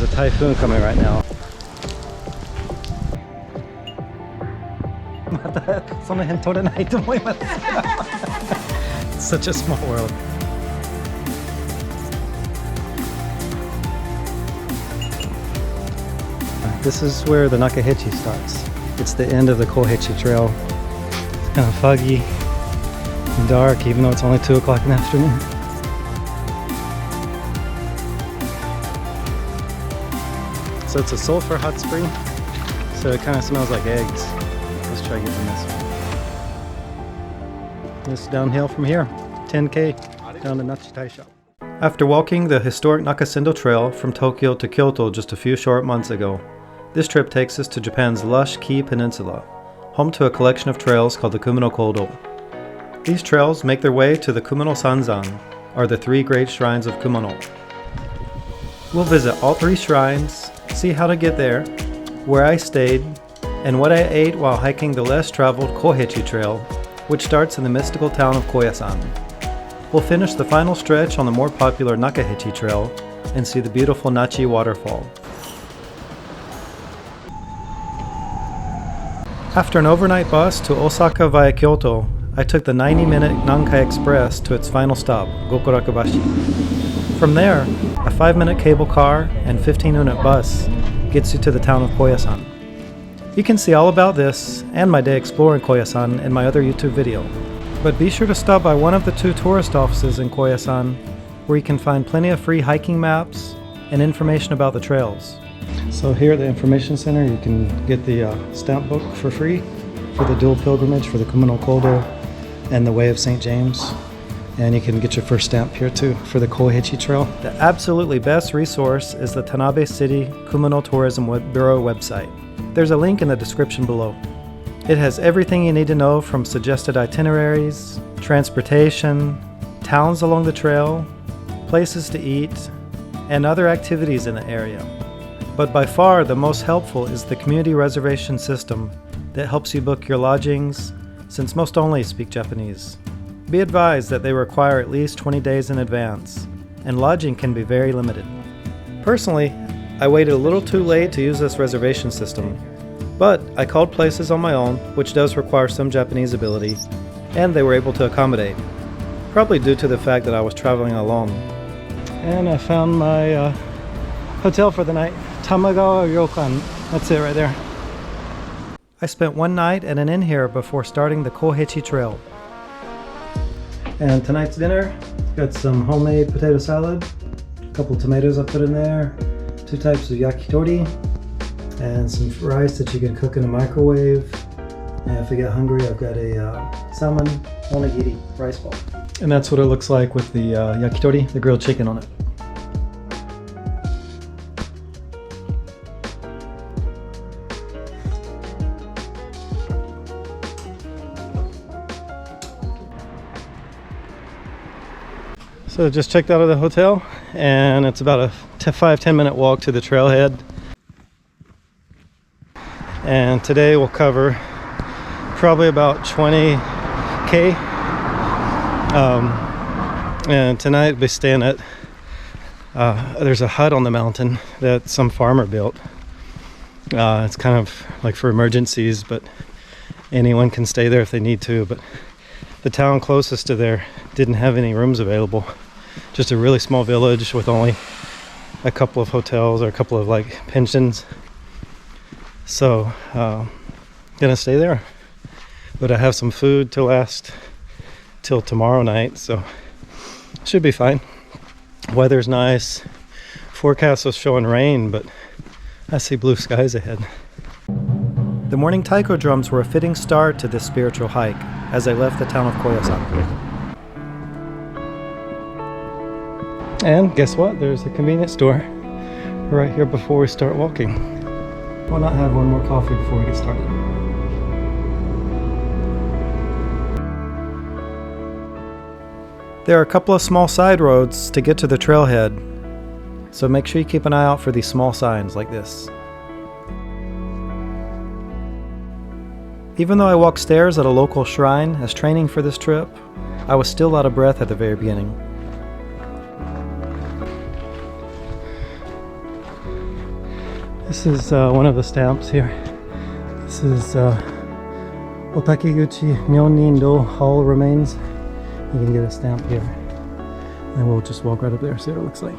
there's a typhoon coming right now. またその辺取れないと思います。Such a small world. This is where the Nakahechi starts. It's the end of the Kohechi Trail. It's kind of foggy and dark, even though it's only 2 o'clock in the afternoon. So it's a sulfur hot spring, so it kind of smells like eggs. Let's try getting this one. This downhill from here, 10K down to Nachi Taisha. After walking the historic Nakasendo Trail from Tokyo to Kyoto just a few short months ago, this trip takes us to Japan's lush Kii Peninsula, home to a collection of trails called the Kumano Kodo. These trails make their way to the Kumano Sanzan, or the 3 great shrines of Kumano. We'll visit all 3 shrines, see how to get there, where I stayed, and what I ate while hiking the less traveled Kohechi Trail, which starts in the mystical town of Koyasan. We'll finish the final stretch on the more popular Nakahechi Trail and see the beautiful Nachi Waterfall. After an overnight bus to Osaka via Kyoto, I took the 90-minute Nankai Express to its final stop, Gokurakubashi. From there, a 5-minute cable car and 15-minute bus gets you to the town of Koyasan. You can see all about this and my day exploring Koyasan in my other YouTube video. But be sure to stop by one of the 2 tourist offices in Koyasan, where you can find plenty of free hiking maps and information about the trails. So here at the information center you can get the stamp book for free for the dual pilgrimage for the Kumano Kodo and the Way of St. James. And you can get your first stamp here too for the Kohechi Trail. The absolutely best resource is the Tanabe City Kumano Tourism Bureau website. There's a link in the description below. It has everything you need to know, from suggested itineraries, transportation, towns along the trail, places to eat, and other activities in the area. But by far the most helpful is the community reservation system that helps you book your lodgings, since most only speak Japanese. Be advised that they require at least 20 days in advance, and lodging can be very limited. Personally, I waited a little too late to use this reservation system, but I called places on my own, which does require some Japanese ability, and they were able to accommodate, probably due to the fact that I was traveling alone. And I found my hotel for the night, Tamagawa Ryokan. That's it right there. I spent one night at an inn here before starting the Kohechi Trail. And tonight's dinner, got some homemade potato salad, a couple tomatoes I put in there, 2 types of yakitori, and some rice that you can cook in a microwave. And if you get hungry, I've got a salmon onigiri rice ball. And that's what it looks like with the yakitori, the grilled chicken on it. So just checked out of the hotel, and it's about a 5-10 minute walk to the trailhead. And today we'll cover probably about 20K. And tonight we'll be staying at, there's a hut on the mountain that some farmer built. It's kind of like for emergencies, but anyone can stay there if they need to. But the town closest to there didn't have any rooms available. Just a really small village with only a couple of hotels or a couple of like pensions. So gonna stay there, but I have some food to last till tomorrow night, so should be fine. Weather's nice. Forecast was showing rain, but I see blue skies ahead. The morning taiko drums were a fitting start to this spiritual hike as I left the town of Koyasan. And guess what? There's a convenience store right here before we start walking. Why not have one more coffee before we get started? There are a couple of small side roads to get to the trailhead, so make sure you keep an eye out for these small signs like this. Even though I walked stairs at a local shrine as training for this trip, I was still out of breath at the very beginning. This is one of the stamps here. This is Nakahechi Trail Hall remains. You can get a stamp here. And we'll just walk right up there, see what it looks like.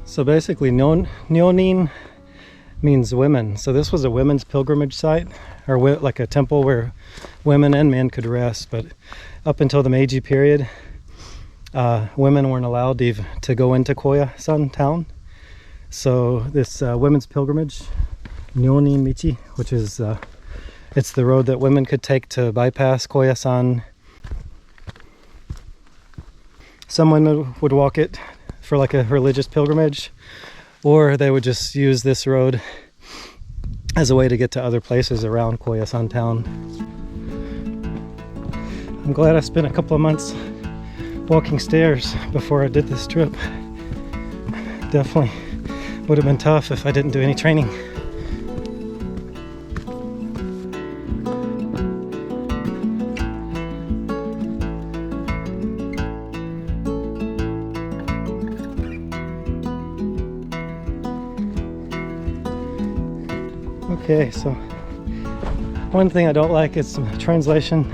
So basically, Nyonin means women. So this was a women's pilgrimage site, or like a temple where women and men could rest. But up until the Meiji period, women weren't allowed to go into Koyasan town. So this women's pilgrimage, Nyonin Michi, which is it's the road that women could take to bypass Koyasan. Some women would walk it for like a religious pilgrimage, or they would just use this road as a way to get to other places around Koyasan town. I'm glad I spent a couple of months walking stairs before I did this trip. Definitely would have been tough if I didn't do any training. Okay, so one thing I don't like is the translation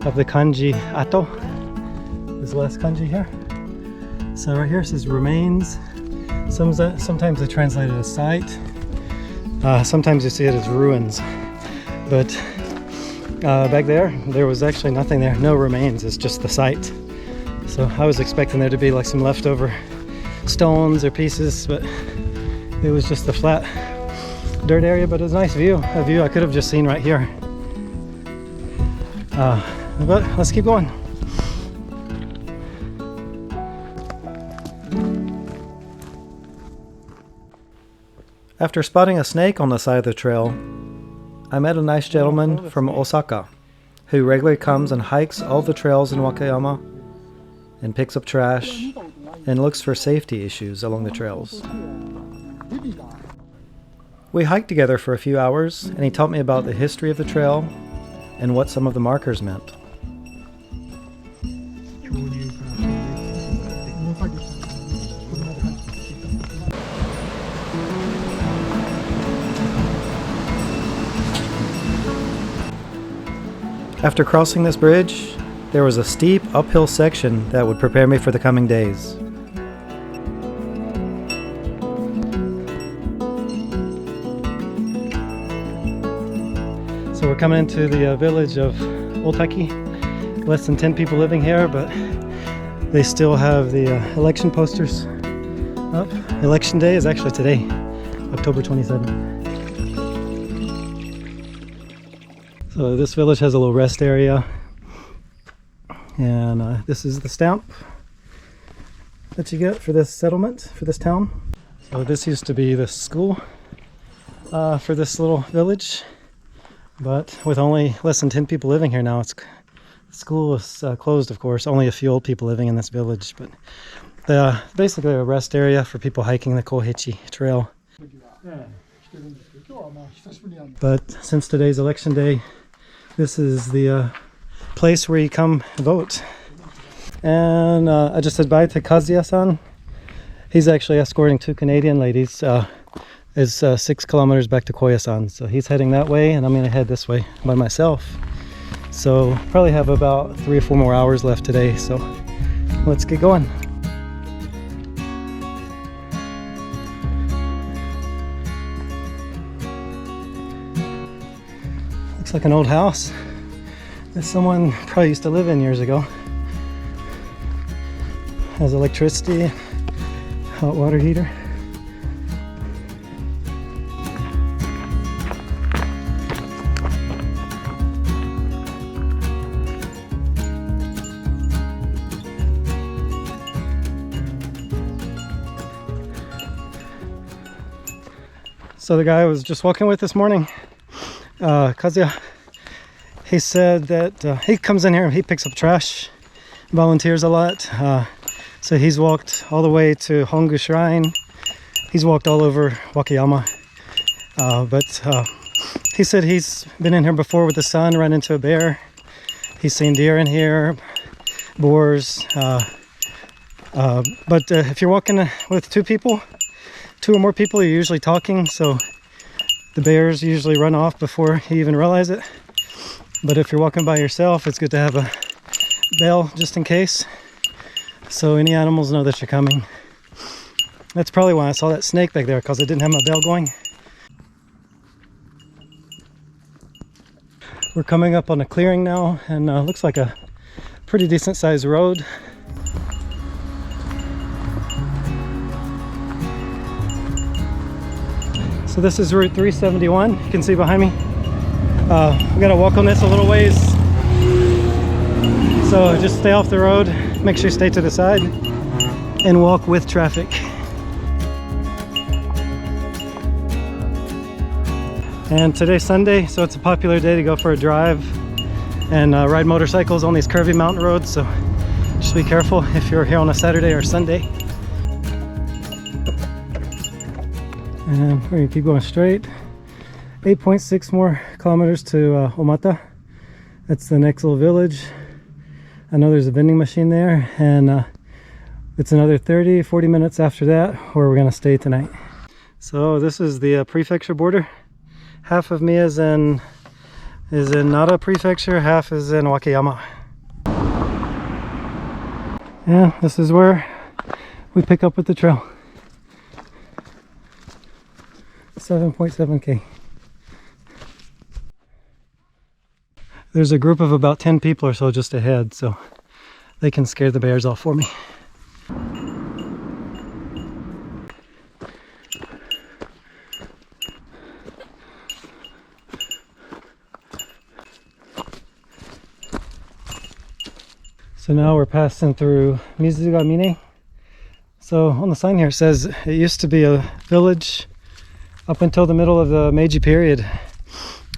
of the kanji ato. This last kanji here. So right here it says remains. Sometimes they translate it as site. Sometimes you see it as ruins. But back there was actually nothing there. No remains, it's just the site. So I was expecting there to be like some leftover stones or pieces, but it was just a flat dirt area, but it was a nice view. A view I could have just seen right here. But let's keep going. After spotting a snake on the side of the trail, I met a nice gentleman from Osaka who regularly comes and hikes all the trails in Wakayama and picks up trash and looks for safety issues along the trails. We hiked together for a few hours, and he taught me about the history of the trail and what some of the markers meant. After crossing this bridge, there was a steep uphill section that would prepare me for the coming days. So we're coming into the village of Otaki. Less than 10 people living here, but they still have the election posters up. Election day is actually today, October 27th. So this village has a little rest area, and this is the stamp that you get for this settlement, for this town. So this used to be the school for this little village. But with only less than 10 people living here now, the school is closed, of course. Only a few old people living in this village. But basically a rest area for people hiking the Kohechi Trail. But since today's election day, this is the place where you come vote. And I just said bye to Kazuya-san. He's actually escorting two Canadian ladies. Is 6 kilometers back to Koyasan, so he's heading that way, and I'm gonna head this way by myself. So probably have about 3 or 4 more hours left today, so let's get going. Looks like an old house that someone probably used to live in years ago. Has electricity, hot water heater. So the guy I was just walking with this morning, Kazuya, he said that he comes in here and he picks up trash, volunteers a lot. So he's walked all the way to Hongu Shrine. He's walked all over Wakayama. But he said he's been in here before with the son, run into a bear. He's seen deer in here, boars. But if you're walking with two or more people, you're usually talking, so the bears usually run off before you even realize it. But if you're walking by yourself, it's good to have a bell just in case, so any animals know that you're coming. That's probably why I saw that snake back there, because I didn't have my bell going. We're coming up on a clearing now, and looks like a pretty decent sized road. So this is Route 371, you can see behind me. We gotta walk on this a little ways. So just stay off the road, make sure you stay to the side, and walk with traffic. And today's Sunday, so it's a popular day to go for a drive and ride motorcycles on these curvy mountain roads, so just be careful if you're here on a Saturday or Sunday. And we're gonna keep going straight. 8.6 more kilometers to Omata. That's the next little village. I know there's a vending machine there, and it's another 30-40 minutes after that where we're gonna stay tonight. So this is the prefecture border. Half of me is in Nara Prefecture, half is in Wakayama. Yeah, this is where we pick up with the trail. 7.7K. There's a group of about 10 people or so just ahead, so they can scare the bears off for me. So now we're passing through Mizugamine. So on the sign here it says it used to be a village up until the middle of the Meiji period.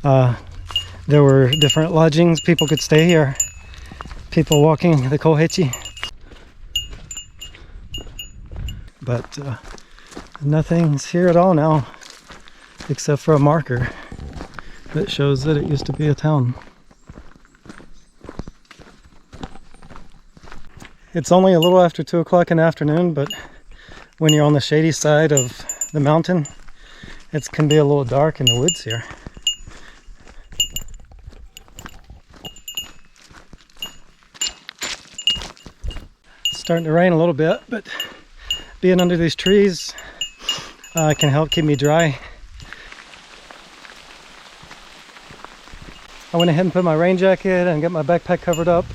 There were different lodgings, people could stay here. People walking the Kohechi. But nothing's here at all now, except for a marker that shows that it used to be a town. It's only a little after 2 o'clock in the afternoon, but when you're on the shady side of the mountain, it can be a little dark in the woods here. It's starting to rain a little bit, but being under these trees can help keep me dry. I went ahead and put my rain jacket and got my backpack covered up,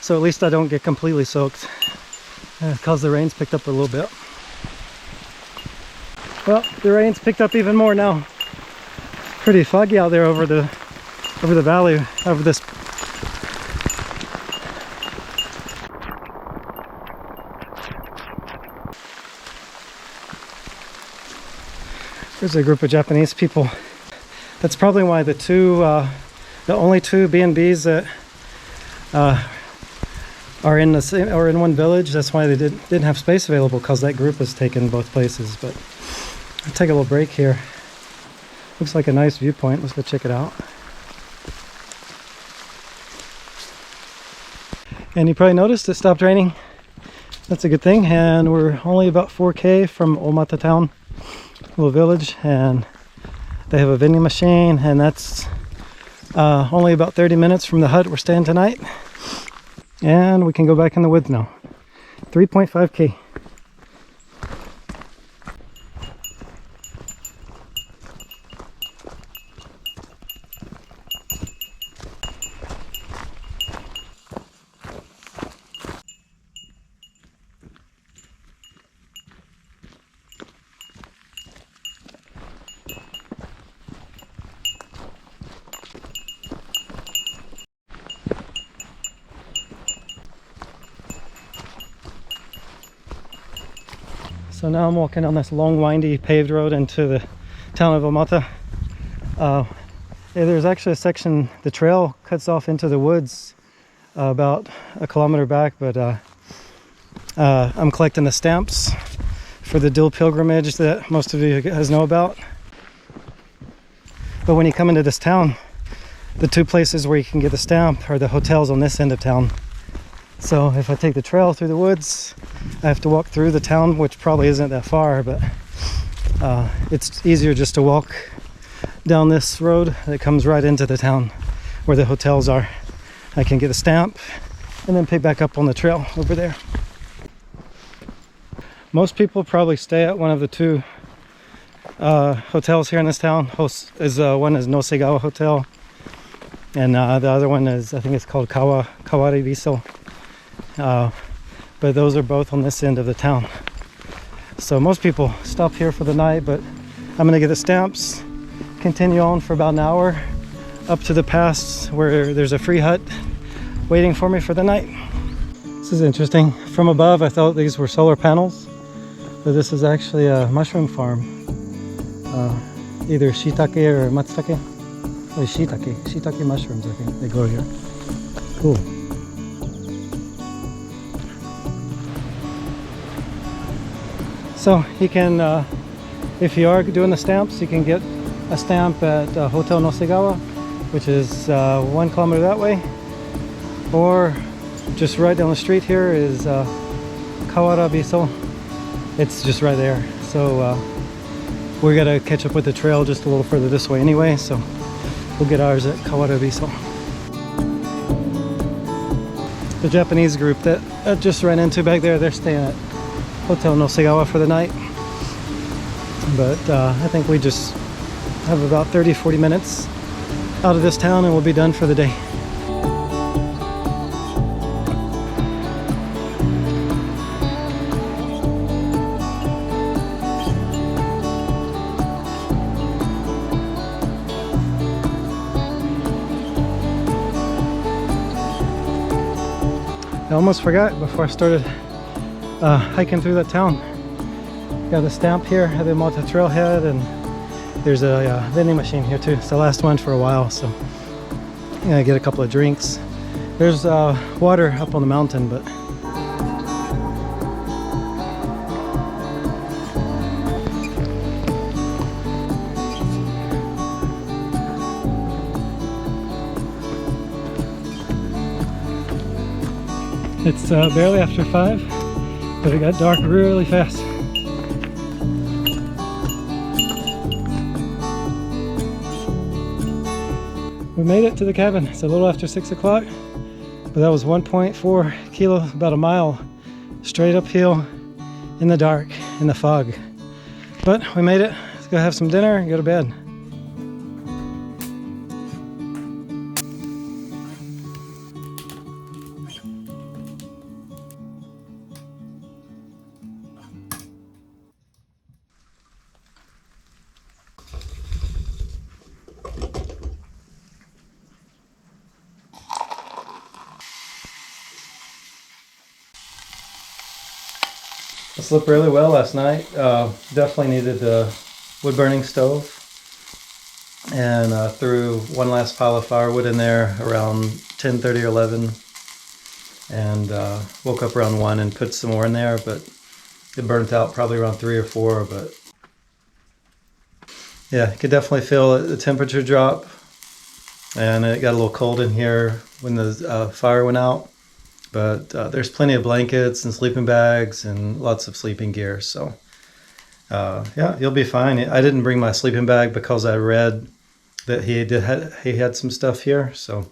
so at least I don't get completely soaked, because the rain's picked up a little bit. Well, the rain's picked up even more now. It's pretty foggy out there over the valley, over this. There's a group of Japanese people. That's probably why the only two B&Bs that are in the same, or in one village, that's why they didn't have space available, because that group was taken both places. But I'll take a little break here. Looks like a nice viewpoint. Let's go check it out. And you probably noticed it stopped raining. That's a good thing. And we're only about 4K from Omata town, little village, and they have a vending machine, and that's only about 30 minutes from the hut we're staying tonight. And we can go back in the woods now. 3.5K. So now I'm walking on this long, windy, paved road into the town of Omata. There's actually a section, the trail cuts off into the woods about a kilometer back, but I'm collecting the stamps for the dual pilgrimage that most of you guys know about. But when you come into this town, the two places where you can get the stamp are the hotels on this end of town. So if I take the trail through the woods, I have to walk through the town, which probably isn't that far, but it's easier just to walk down this road that comes right into the town where the hotels are. I can get a stamp and then pick back up on the trail over there. Most people probably stay at one of the two hotels here in this town. One is Nosegawa Hotel, and the other one is, I think it's called Kawayu. But those are both on this end of the town. So most people stop here for the night, but I'm gonna get the stamps, continue on for about an hour up to the pass where there's a free hut waiting for me for the night. This is interesting. From above, I thought these were solar panels, but this is actually a mushroom farm. Either shiitake or matsutake. Oh, shiitake mushrooms, I think they grow here. Cool. So you can, if you are doing the stamps, you can get a stamp at Hotel Nosegawa, which is 1 kilometer that way, or just right down the street here is Kawarabiso. It's just right there. So we gotta catch up with the trail just a little further this way anyway, so we'll get ours at Kawarabiso. The Japanese group that I just ran into back there, they're staying at Hotel Nosegawa for the night. But I think we just have about 30-40 minutes out of this town and we'll be done for the day. I almost forgot before I started hiking through that town. Got a stamp here at the Omata trailhead, and there's a vending machine here too. It's the last one for a while, so I'm gonna get a couple of drinks. There's water up on the mountain, but it's barely after 5, but it got dark really fast. We made it to the cabin. It's a little after 6 o'clock, but that was 1.4 kilos, about a mile straight uphill in the dark, in the fog. But we made it. Let's go have some dinner and go to bed. I slept really well last night. Definitely needed a wood burning stove, and threw one last pile of firewood in there around 10:30 or 11, and woke up around 1 and put some more in there, but it burnt out probably around 3 or 4. But yeah, you could definitely feel the temperature drop, and it got a little cold in here when the fire went out. But there's plenty of blankets and sleeping bags and lots of sleeping gear. So yeah, you'll be fine. I didn't bring my sleeping bag because I read that he had some stuff here. So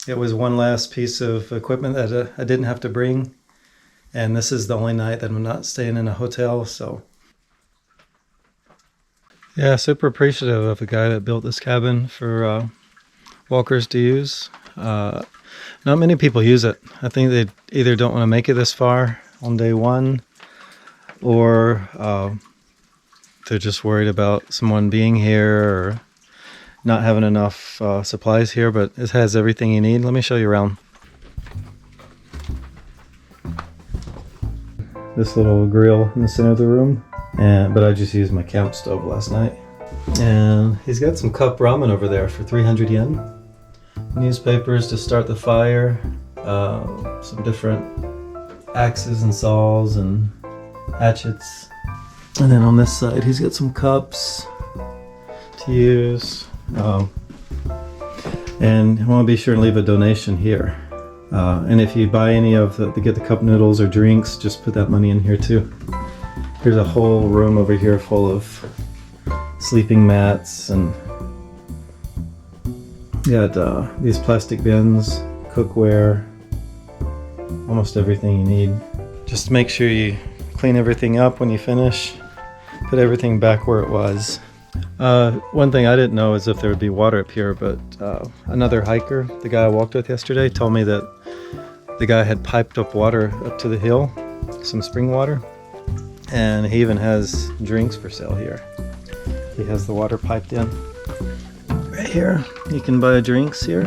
it was one last piece of equipment that I didn't have to bring. And this is the only night that I'm not staying in a hotel. So yeah, super appreciative of the guy that built this cabin for walkers to use. Not many people use it. I think they either don't want to make it this far on day one, or they're just worried about someone being here or not having enough supplies here, but it has everything you need. Let me show you around. This little grill in the center of the room, but I just used my camp stove last night. And he's got some cup ramen over there for 300 yen. Newspapers to start the fire, some different axes and saws and hatchets. And then on this side he's got some cups to use. And I want to be sure and leave a donation here. And if you buy any of the get the cup noodles or drinks, just put that money in here too. There's a whole room over here full of sleeping mats, and you got these plastic bins, cookware, almost everything you need. Just make sure you clean everything up when you finish. Put everything back where it was. One thing I didn't know is if there would be water up here, but another hiker, the guy I walked with yesterday, told me that the guy had piped up water up to the hill, some spring water, and he even has drinks for sale here. He has the water piped in. Right here, you can buy drinks here.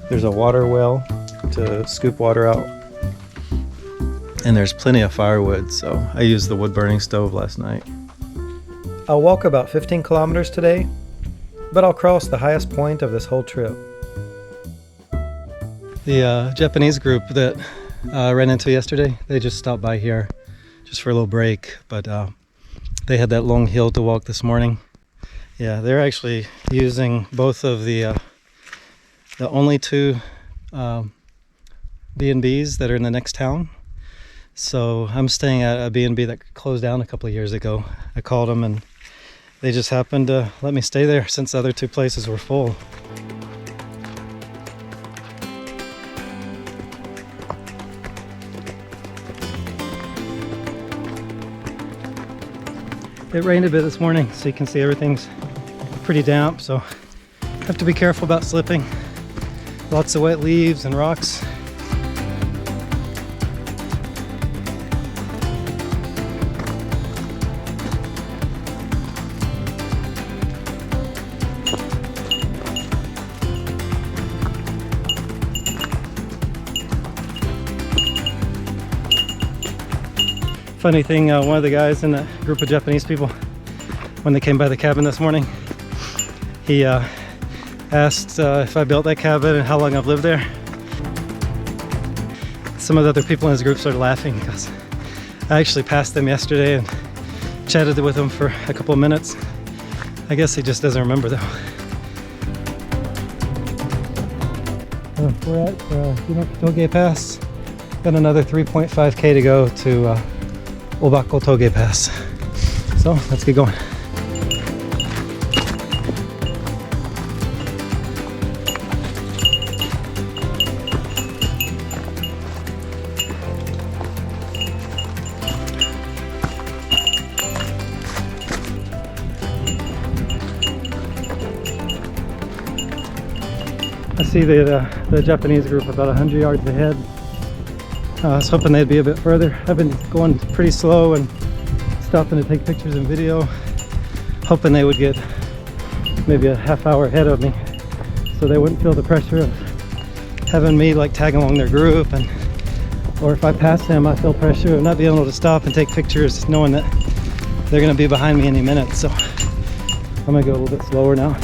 There's a water well to scoop water out. And there's plenty of firewood, so I used the wood burning stove last night. I'll walk about 15 kilometers today, but I'll cross the highest point of this whole trip. The Japanese group that I ran into yesterday, they just stopped by here just for a little break, but they had that long hill to walk this morning. Yeah, they're actually using both of the only two B&Bs that are in the next town. So I'm staying at a B&B that closed down a couple of years ago. I called them and they just happened to let me stay there since the other two places were full. It rained a bit this morning, so you can see everything's pretty damp, so have to be careful about slipping. Lots of wet leaves and rocks. Funny thing, one of the guys in that group of Japanese people, when they came by the cabin this morning, he asked if I built that cabin and how long I've lived there. Some of the other people in his group started laughing because I actually passed them yesterday and chatted with them for a couple of minutes. I guess he just doesn't remember though. We're at Toge Pass. Got another 3.5k to go to Obako Toge Pass. So let's get going. I see the Japanese group about 100 yards ahead. I was hoping they'd be a bit further. I've been going pretty slow and stopping to take pictures and video, hoping they would get maybe a half hour ahead of me so they wouldn't feel the pressure of having me like tag along their group, and or if I pass them I feel pressure of not being able to stop and take pictures knowing that they're going to be behind me any minute. So I'm going to go a little bit slower now.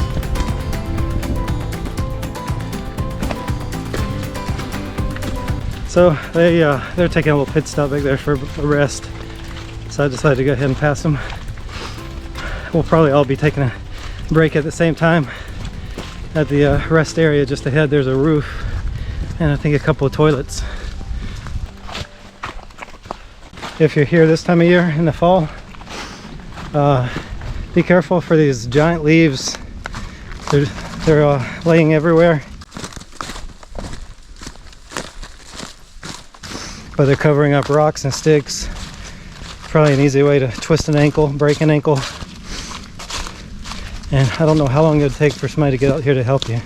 So they're taking a little pit stop back there for a rest. So I decided to go ahead and pass them. We'll probably all be taking a break at the same time. At the rest area just ahead, there's a roof and I think a couple of toilets. If you're here this time of year in the fall, be careful for these giant leaves. They're laying everywhere. But they're covering up rocks and sticks. Probably an easy way to twist an ankle, break an ankle. And I don't know how long it would take for somebody to get out here to help you.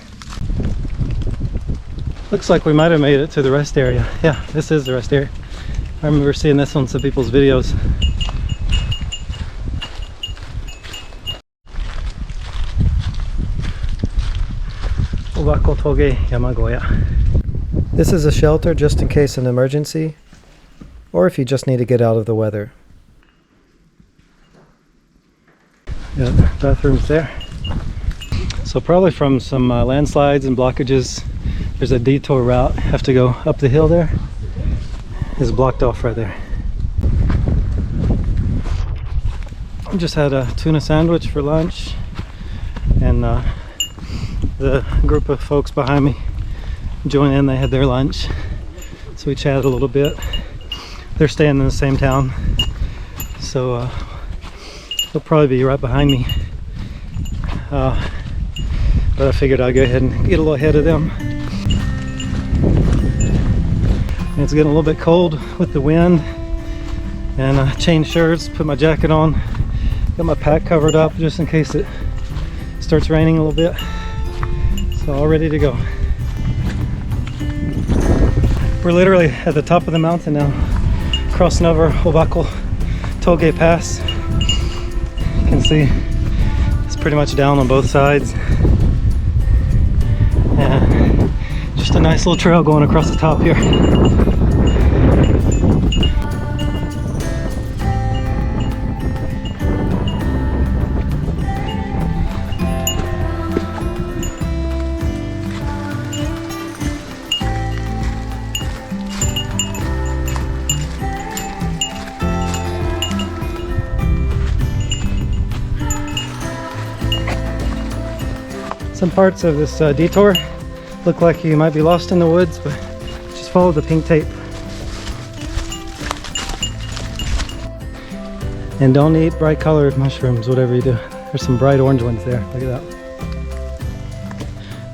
Looks like we might have made it to the rest area. Yeah, this is the rest area. I remember seeing this on some people's videos. Obako Toge Yamagoya. This is a shelter just in case an emergency, or if you just need to get out of the weather. Yeah, bathrooms there. So probably from some landslides and blockages, there's a detour route. Have to go up the hill there. It's blocked off right there. I just had a tuna sandwich for lunch, and the group of folks behind me joined in. They had their lunch. So we chatted a little bit. They're staying in the same town, so they'll probably be right behind me. But I figured I'd go ahead and get a little ahead of them. And it's getting a little bit cold with the wind, and I changed shirts, put my jacket on, got my pack covered up just in case it starts raining a little bit. So all ready to go. We're literally at the top of the mountain now, crossing over Obako Toge Pass. You can see it's pretty much down on both sides. And just a nice little trail going across the top here. Some parts of this detour look like you might be lost in the woods, but just follow the pink tape. And don't eat bright colored mushrooms, whatever you do. There's some bright orange ones there. Look at that.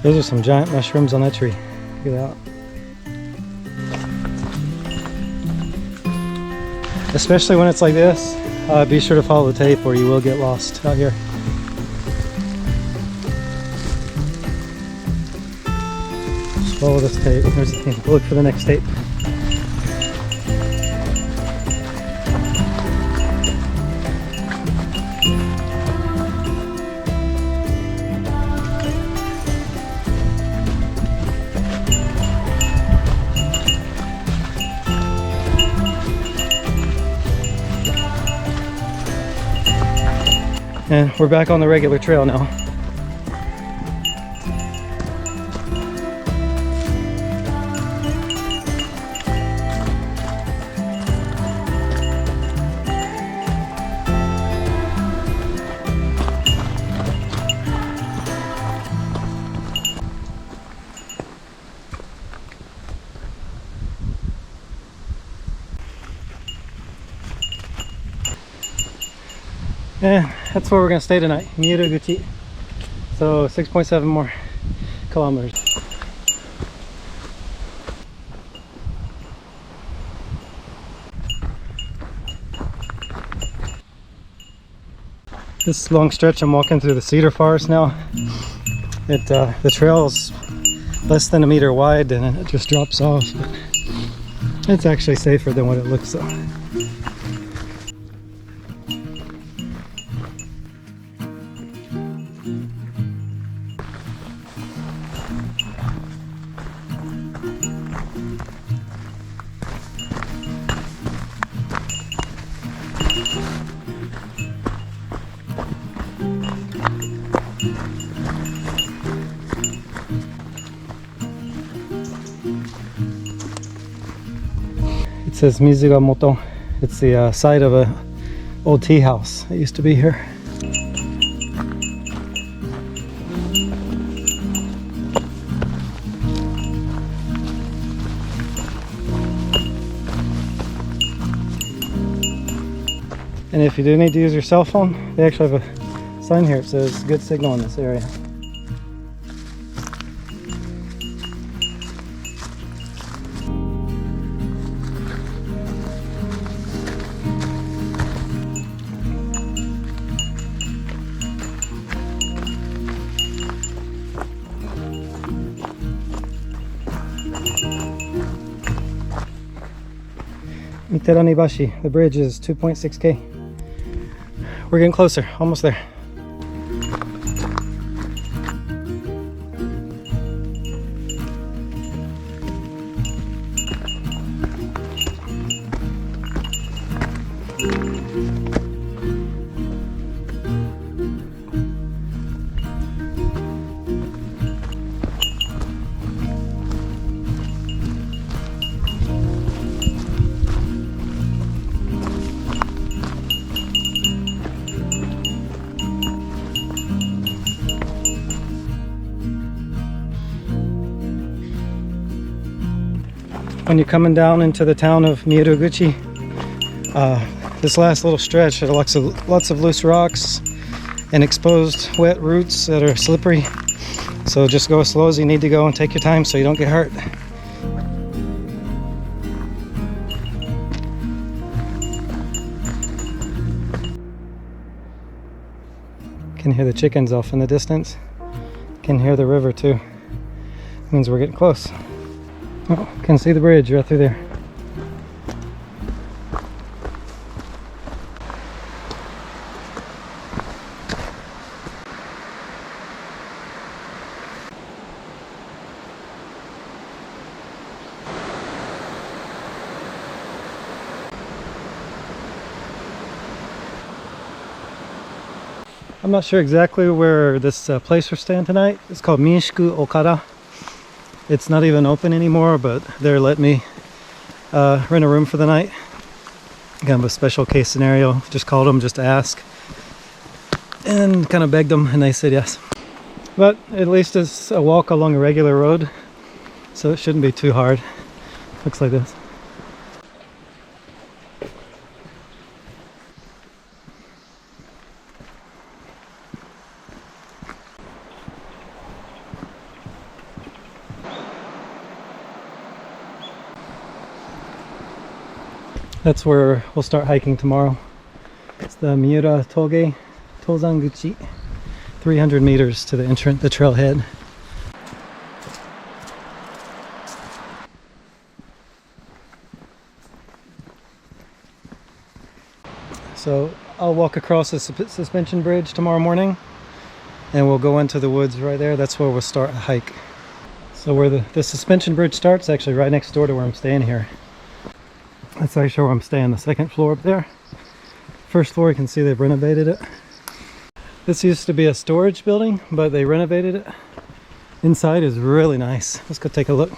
Those are some giant mushrooms on that tree. Look at that. Especially when it's like this, be sure to follow the tape or you will get lost out here. Follow this tape. There's the thing. Look for the next tape. And we're back on the regular trail now. And that's where we're gonna stay tonight, Miura-guchi. So 6.7 more kilometers. This long stretch I'm walking through the cedar forest now. The trail is less than a meter wide and it just drops off. But it's actually safer than what it looks though. It says Mizugamoto. It's the site of an old tea house that used to be here. And if you do need to use your cell phone, they actually have a sign here that says good signal in this area. Miteranibashi, the bridge is 2.6k. We're getting closer, almost there. when you're coming down into the town of Miura-guchi. This last little stretch had lots of loose rocks and exposed wet roots that are slippery. So just go as slow as you need to go and take your time so you don't get hurt. Can hear the chickens off in the distance. Can hear the river too. Means we're getting close. Oh, can see the bridge right through there. I'm not sure exactly where this place we're staying tonight. It's called Minshiku Okada. It's not even open anymore, but they're letting me rent a room for the night. Kind of a special case scenario. Just called them just to ask and kind of begged them, and they said yes. But at least it's a walk along a regular road, so it shouldn't be too hard. Looks like this. That's where we'll start hiking tomorrow. It's the Miura Toge Tozanguchi, 300 meters to the entrance, the trailhead. So I'll walk across the suspension bridge tomorrow morning and we'll go into the woods right there. That's where we'll start a hike. So where the suspension bridge starts, actually right next door to where I'm staying here. That's actually where I'm staying, the second floor up there. First floor, you can see they've renovated it. This used to be a storage building, but they renovated it. Inside is really nice. Let's go take a look.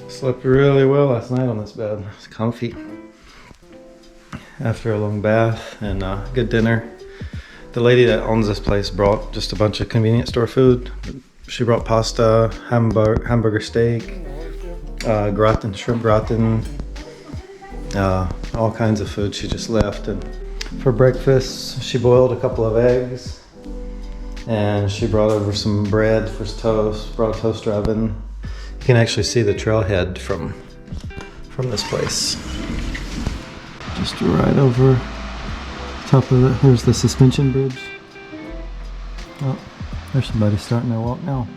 Slept really well last night on this bed. It's comfy. After a long bath and good dinner. The lady that owns this place brought just a bunch of convenience store food. She brought pasta, hamburger steak, gratin, shrimp gratin, all kinds of food she just left. And for breakfast, she boiled a couple of eggs and she brought over some bread for toast, brought a toaster oven. You can actually see the trailhead from this place. Just right over top of it. There's the suspension bridge. Oh, there's somebody starting their walk now.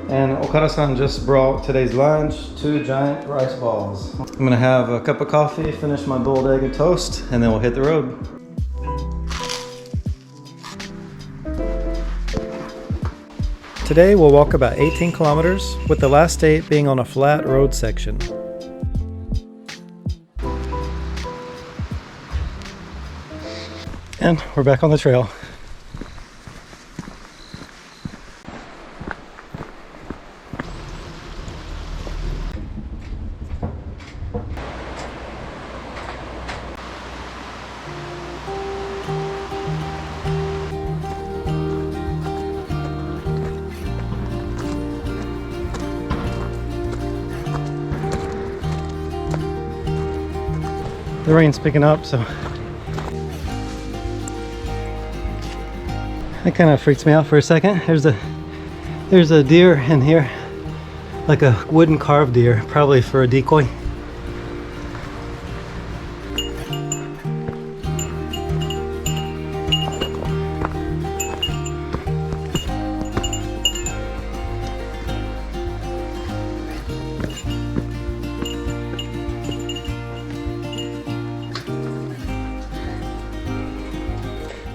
And Okada-san just brought today's lunch, 2 giant rice balls. I'm gonna have a cup of coffee, finish my boiled egg and toast, and then we'll hit the road. Today we'll walk about 18 kilometers, with the last 8 being on a flat road section. And we're back on the trail. The rain's picking up, so that kind of freaks me out for a second. There's a deer in here, like a wooden carved deer, probably for a decoy.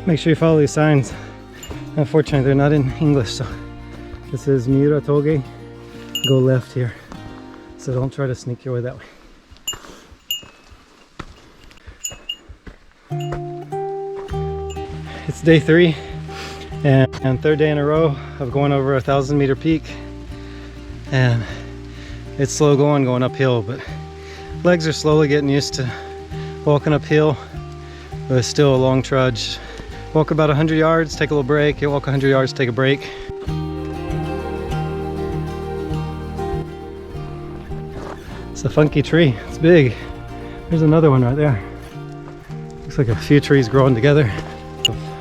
Make sure you follow these signs. Unfortunately, they're not in English, so this is Miura Toge. Go left here. So don't try to sneak your way that way. It's day 3. And third day in a row of going over 1,000-meter peak, and it's slow going uphill, but legs are slowly getting used to walking uphill, but it's still a long trudge. Walk about 100 yards, take a little break. You walk 100 yards, take a break. It's a funky tree. It's big. There's another one right there. Looks like a few trees growing together.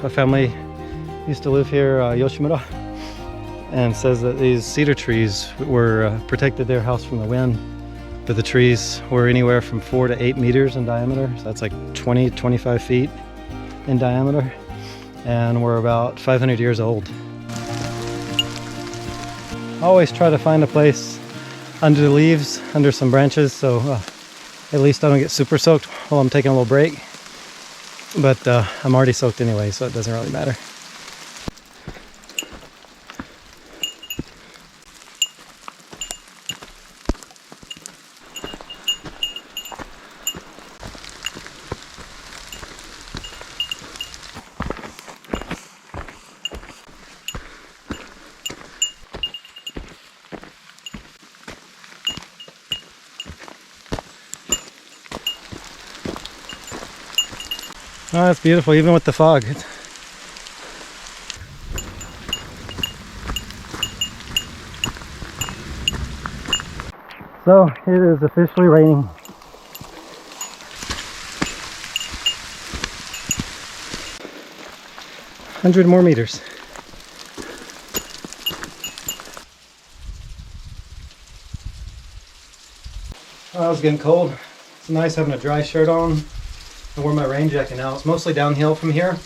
A family used to live here, Yoshimura, and says that these cedar trees were protected their house from the wind. But the trees were anywhere from 4 to 8 meters in diameter, so that's like 20-25 feet in diameter, and were about 500 years old. I always try to find a place under the leaves, under some branches, so at least I don't get super soaked while I'm taking a little break. But I'm already soaked anyway, so it doesn't really matter. Oh, that's beautiful, even with the fog. So, it is officially raining. $100 more meters. Oh, I was getting cold. It's nice having a dry shirt on. I wore my rain jacket now. It's mostly downhill from here,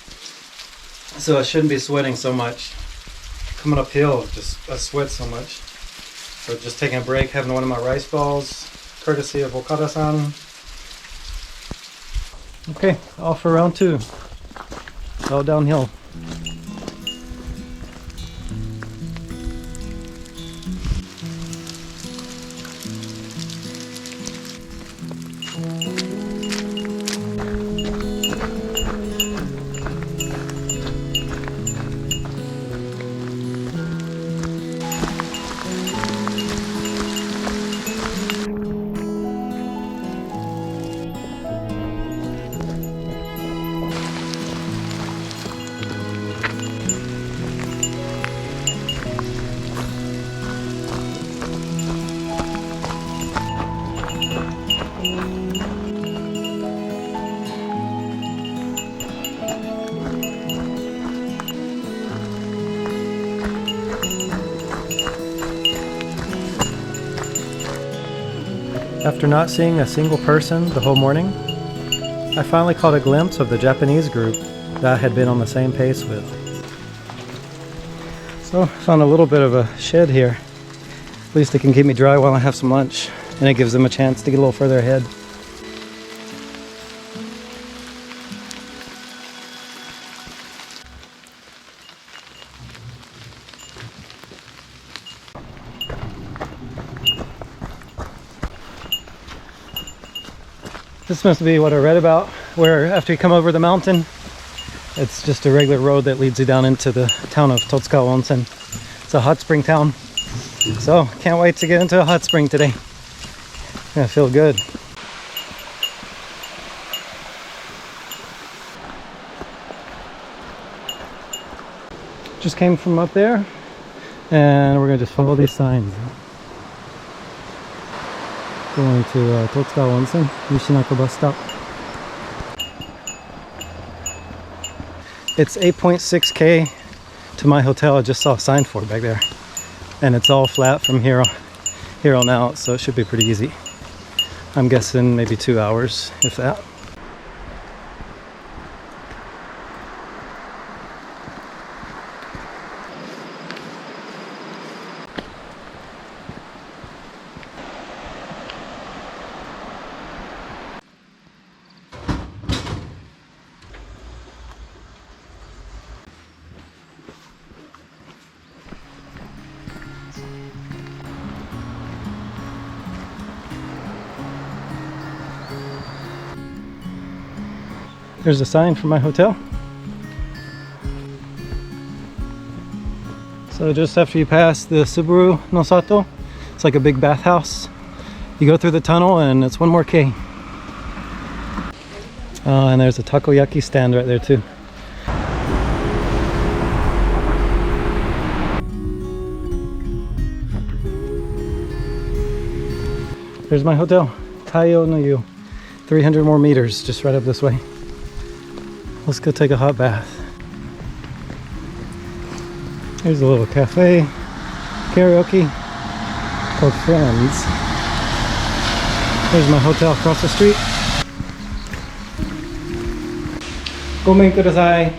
so I shouldn't be sweating so much. Coming uphill, I sweat so much. So just taking a break, having one of my rice balls, courtesy of Okada-san. Okay, off for round 2. All downhill. After not seeing a single person the whole morning, I finally caught a glimpse of the Japanese group that I had been on the same pace with. So I found a little bit of a shed here. At least it can keep me dry while I have some lunch, and it gives them a chance to get a little further ahead. This must be what I read about, where after you come over the mountain, it's just a regular road that leads you down into the town of Totsukawa Onsen. It's a hot spring town. So, can't wait to get into a hot spring today. I feel good. Just came from up there, and we're going to just follow these signs. Going to Totsukawa Onsen, Nishinako bus stop. It's 8.6K to my hotel. I just saw a sign for it back there. And it's all flat from here on out, so it should be pretty easy. I'm guessing maybe 2 hours, if that. There's a sign for my hotel. So just after you pass the Subaru no Sato, it's like a big bathhouse. You go through the tunnel and it's 1 more K. Oh, and there's a takoyaki stand right there too. There's my hotel, Taiyo no Yu. 300 more meters just right up this way. Let's go take a hot bath. Here's a little cafe, karaoke, called Friends. There's my hotel across the street. Gomen kudasai.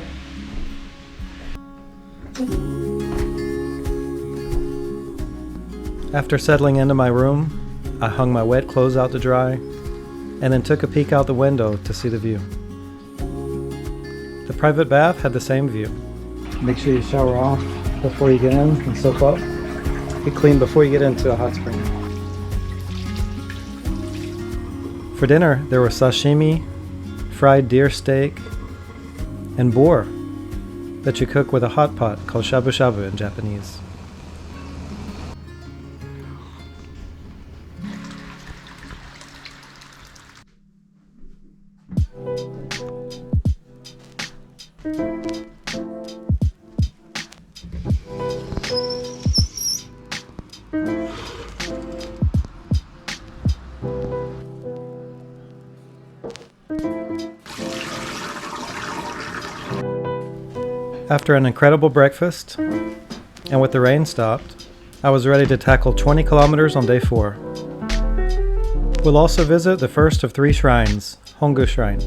After settling into my room, I hung my wet clothes out to dry and then took a peek out the window to see the view. The private bath had the same view. Make sure you shower off before you get in and soak up. Get clean before you get into a hot spring. For dinner, there were sashimi, fried deer steak, and boar that you cook with a hot pot called shabu shabu in Japanese. After an incredible breakfast, and with the rain stopped, I was ready to tackle 20 kilometers on day 4. We'll also visit the first of 3 shrines, Hongu Shrine.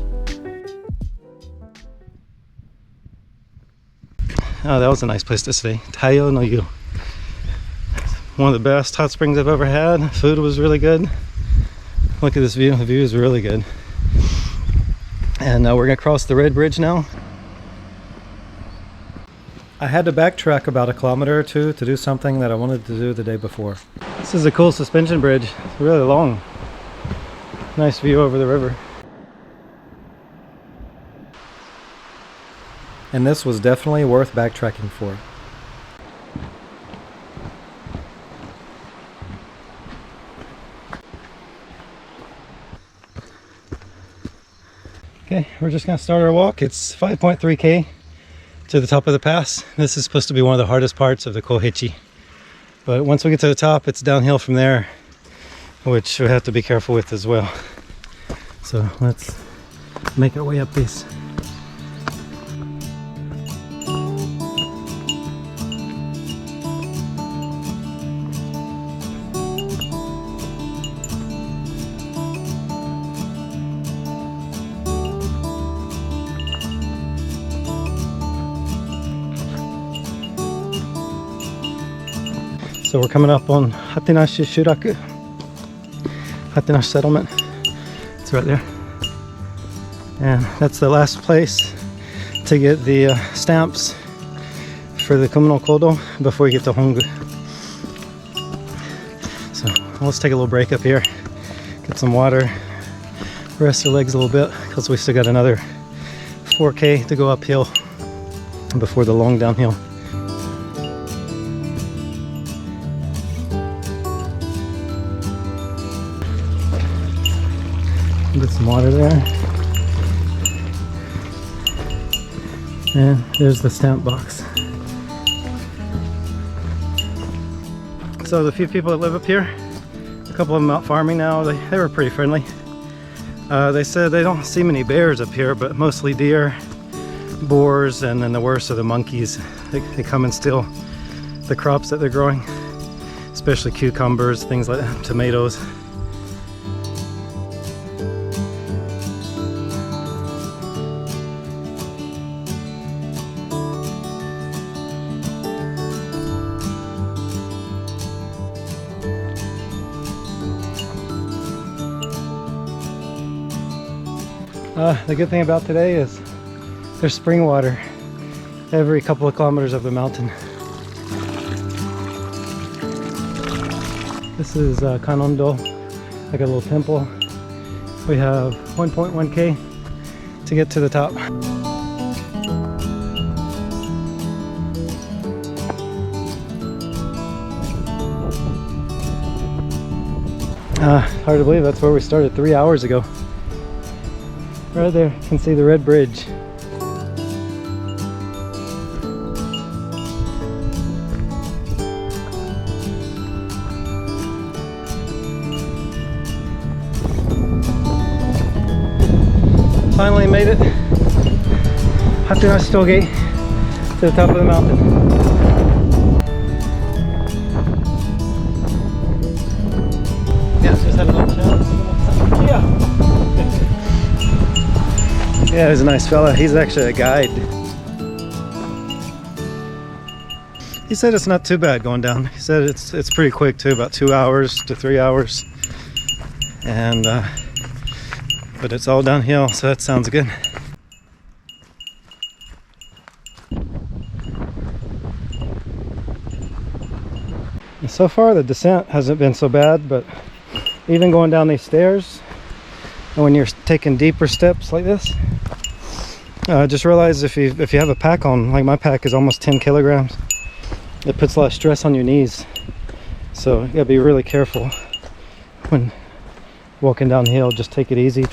Oh, that was a nice place to stay. Taiyo no Yu. One of the best hot springs I've ever had. Food was really good. Look at this view. The view is really good. And we're going to cross the Red Bridge now. I had to backtrack about 1 kilometer or 2 to do something that I wanted to do the day before. This is a cool suspension bridge. It's really long. Nice view over the river. And this was definitely worth backtracking for. Okay, we're just gonna start our walk. It's 5.3K to the top of the pass. This is supposed to be one of the hardest parts of the Kohechi. But once we get to the top, it's downhill from there, which we have to be careful with as well. So let's make our way up this. So we're coming up on Hatenashi Shuraku, Hatenashi settlement. It's right there. And that's the last place to get the stamps for the Kumano Kodo before you get to Hongu. So let's take a little break up here, get some water, rest our legs a little bit, because we still got another 4K to go uphill before the long downhill. Get some water there. And there's the stamp box. So the few people that live up here, a couple of them out farming now, they were pretty friendly. They said they don't see many bears up here, but mostly deer, boars, and then the worst are the monkeys. They come and steal the crops that they're growing, especially cucumbers, things like that, tomatoes. The good thing about today is there's spring water every couple of kilometers up the mountain. This is Kanondo, like a little temple. We have 1.1K to get to the top. Hard to believe that's where we started 3 hours ago. Right there, you can see the red bridge. Finally made it, Hatinashi Toge, to the top of the mountain. Just had a little chat. Yeah, he's a nice fella. He's actually a guide. He said it's not too bad going down. He said it's pretty quick too, about 2 hours to 3 hours. And but it's all downhill, so that sounds good. And so far the descent hasn't been so bad, but even going down these stairs, and when you're taking deeper steps like this, just realize if you have a pack on, like my pack is almost 10 kilograms, it puts a lot of stress on your knees. So you gotta be really careful when walking downhill. Just take it easy.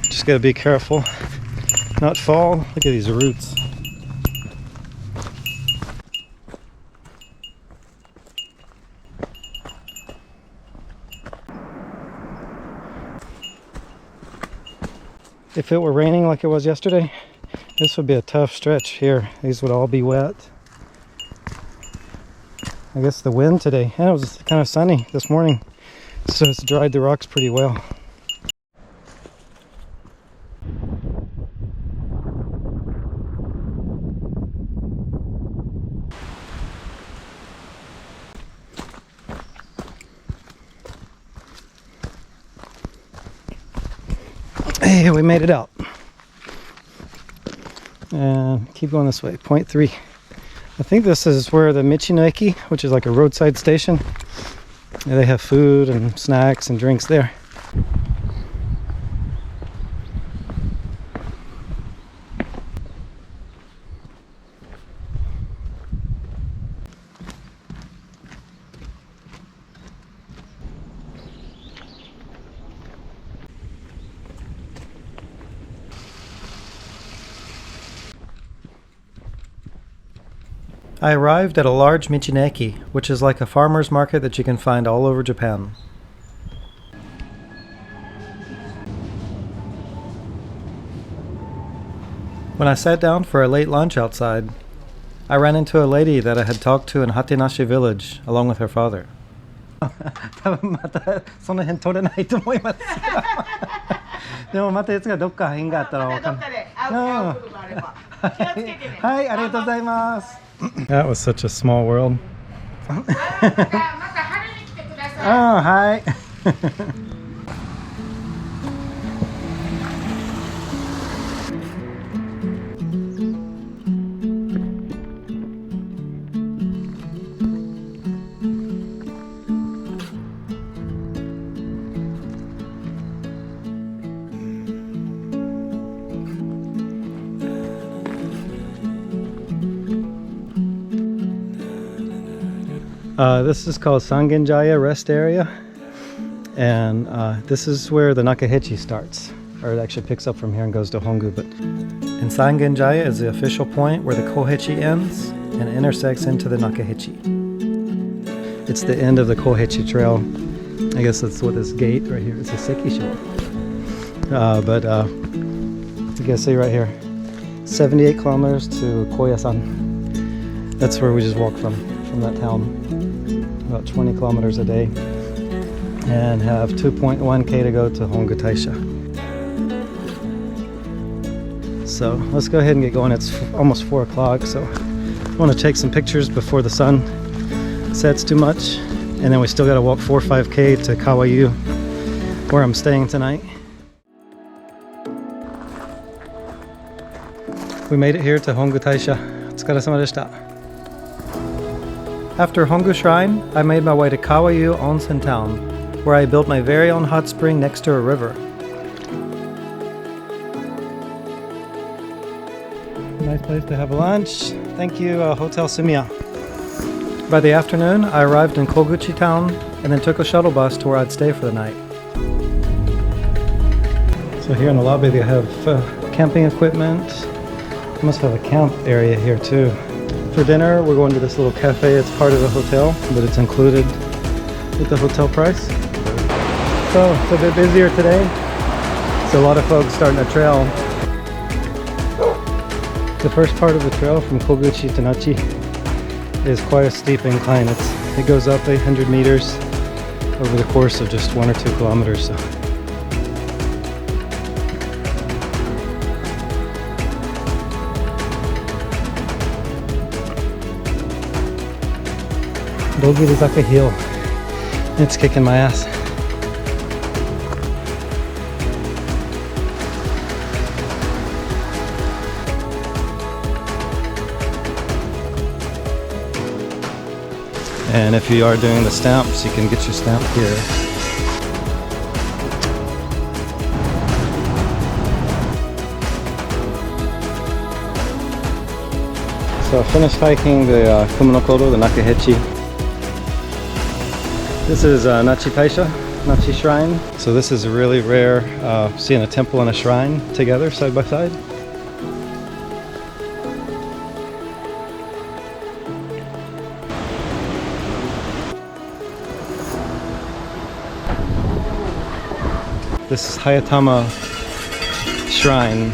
Just gotta be careful, not fall. Look at these roots. If it were raining like it was yesterday, this would be a tough stretch here. These would all be wet. I guess the wind today, and it was kind of sunny this morning, so it's dried the rocks pretty well. Hey, we made it out. And keep going this way, 0.3. I think this is where the Michi-no-eki, which is like a roadside station. Yeah, they have food and snacks and drinks there. I arrived at a large Michi-no-eki, which is like a farmer's market that you can find all over Japan. When I sat down for a late lunch outside, I ran into a lady that I had talked to in Hatinashi village along with her father. 多分またその辺取れないと思います。でもまたいつかどっか変があったらわかんない。はい、ありがとうございます。That was such a small world. Oh, hi. This is called Sangenjaya Rest Area, and this is where the Nakahechi starts, or it actually picks up from here and goes to Hongu. But in Sangenjaya is the official point where the Kohechi ends and intersects into the Nakahechi. It's the end of the Kohechi Trail. I guess that's what this gate right here is, a Sekisho. But you can see right here, 78 kilometers to Koyasan. That's where we just walked from that town. About 20 kilometers a day, and have 2.1k to go to Hongu Taisha. So let's go ahead and get going. It's almost 4 o'clock, so I want to take some pictures before the sun sets too much, and then we still got to walk 4 or 5k to Kawayu, where I'm staying tonight. We made it here to Hongu Taisha. Otsukaresama deshita. After Hongu Shrine, I made my way to Kawayu Onsen Town, where I built my very own hot spring next to a river. Nice place to have lunch. Thank you, Hotel Sumiya. By the afternoon, I arrived in Koguchi town and then took a shuttle bus to where I'd stay for the night. So here in the lobby they have camping equipment. They must have a camp area here too. For dinner, we're going to this little cafe. It's part of the hotel, but it's included with the hotel price. So it's a bit busier today. So a lot of folks starting a trail. The first part of the trail from Koguchi to Nachi is quite a steep incline. It goes up 800 meters over the course of just 1 or 2 kilometers. So. Dogiri-zaka hill. It's kicking my ass. And if you are doing the stamps, you can get your stamp here. So I finished hiking the Kumano Kodo, the Nakahechi. This is Nachi Taisha, Nachi Shrine. So this is really rare, seeing a temple and a shrine together side by side. This is Hayatama Shrine.